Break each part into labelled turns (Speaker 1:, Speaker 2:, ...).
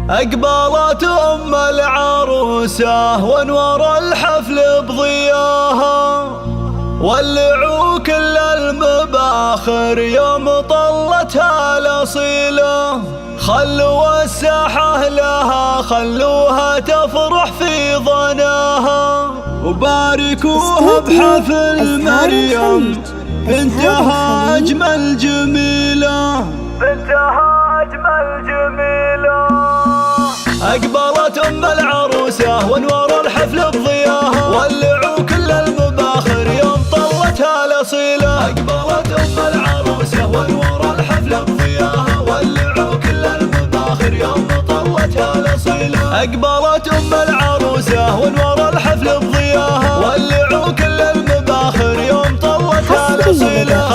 Speaker 1: أقبلت أم العروسة وانور الحفل بضياها، ولعوا كل المباخر يوم طلتها الأصيلة. خلوا الساحة لها، خلوها تفرح في ظناها، وباركوها بحفل مريم بنتها أجمل جميلة، بنتها أجمل جميلة. أقبلت أم العروسة وانور الحفل بضياها، ولعوا كل المباخر يوم طلتها الأصيلة. أقبلت أم العروسة وانور الحفل بضياها، ولعوا كل المباخر يوم طلتها الأصيلة. أقبلت أم العروسة وانور الحفل بضياها، ولعوا كل المباخر يوم طلتها الأصيلة.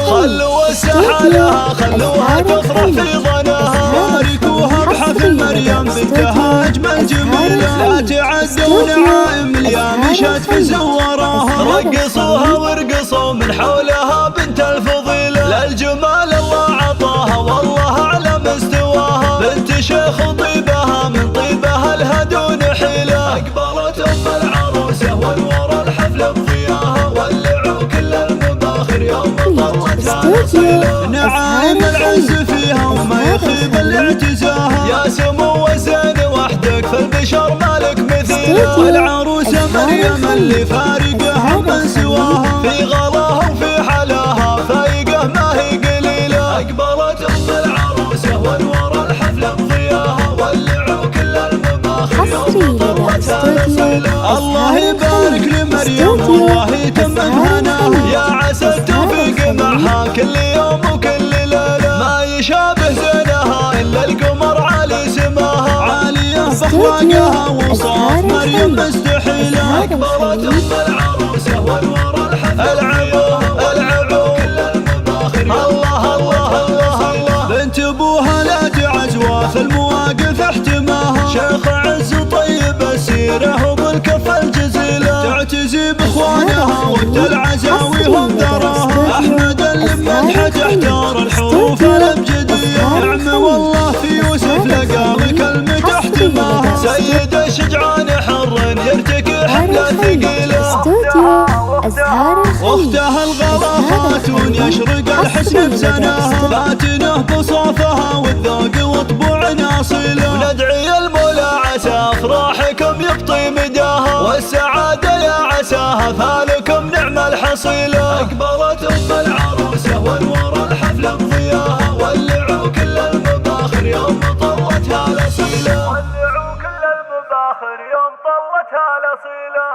Speaker 1: خلوا الساحة لها، خلوها تفرح في ظناها، باركوها بحفل مريم بنتها أجمل جميلة. لا تعدون عائم اليا مشت فزوراها، رقصوها وارقصوا من حولها بنت الفضيلة. للجمال الله عطاها والله أعلى مستواها، بنت شيخ طيبها من طيبها لها دون حيلة. أقبلت أم العروسة وانور الحفل بضياها، ولعوا كل المباخر يوم طلتها الأصيلة. نعايم العز فيها وما يخيب الاعتزاها، يا سمو وزين وحدك في البشر مالك مثيلة. والعروسة مريم اللي فارقها من سواها، في غلاها وفي حلاها فايقة ما هي قليلة. أقبلت أم العروسة وانور الحفل بضياها، ولعوا كل المباخر يوم طلتها الأصيلة. الله يبارك لمريم والله يتمم هناها، يا عسى التوفيق معها كل يوم وكل ليلة. ما يشابه زينها إلا القمر عالي سماها، عالية بأخلاقها وصوت مريم مستحيلة. أقبلت أم العروسة وانور الحفل العبوا كل المباخر الله الله الله الله. بنت أبوها لا تعز وفي المواقف احتماها، شيخ عز طيب السيرة وبالكف الجزيلة. تعتزي بإخوانها وقت العزاوي هم ذراها، أحمد اللي بمدحه تحتار الحروف الأبجدية. نعم والله في يوسف لقى بكلمة احتماها، سيد الشجعان حر يرتكي حملة ثقيلة. واختها الغلا خاتون يشرق الحسن بسناها، باتنه بصوفها والذوق وطبوع اصيله. وندعي المولى عسى افراحكم يبطي مداها، والسعاده يا عساها فالكم نعم الحصيله. اقبلت ام العروسه وانور الحفل بضياها، ولعوا كل المباخر يوم طلتها الاصيله، ولعوا كل المباخر يوم طلتها الاصيله.